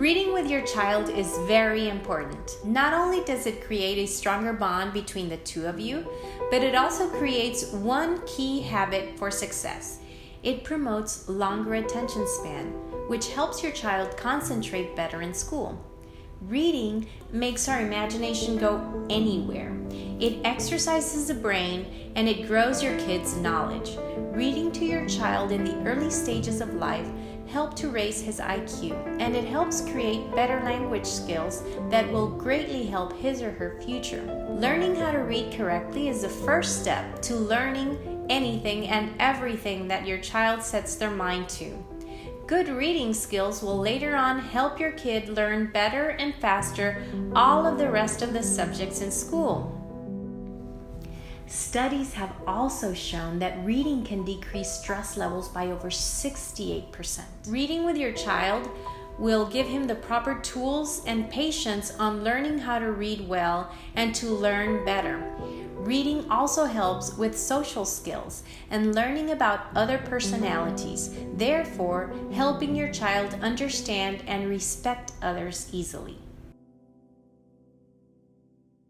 Reading with your child is very important. Not only does it create a stronger bond between the two of you, but it also creates one key habit for success. It promotes longer attention span, which helps your child concentrate better in school. Reading makes our imagination go anywhere. It exercises the brain and it grows your kids' knowledge. Reading to your child in the early stages of life help to raise his IQ, and it helps create better language skills that will greatly help his or her future. Learning how to read correctly is the first step to learning anything and everything that your child sets their mind to. Good reading skills will later on help your kid learn better and faster all of the rest of the subjects in school. Studies have also shown that reading can decrease stress levels by over 68%. Reading with your child will give him the proper tools and patience on learning how to read well and to learn better. Reading also helps with social skills and learning about other personalities, therefore helping your child understand and respect others easily.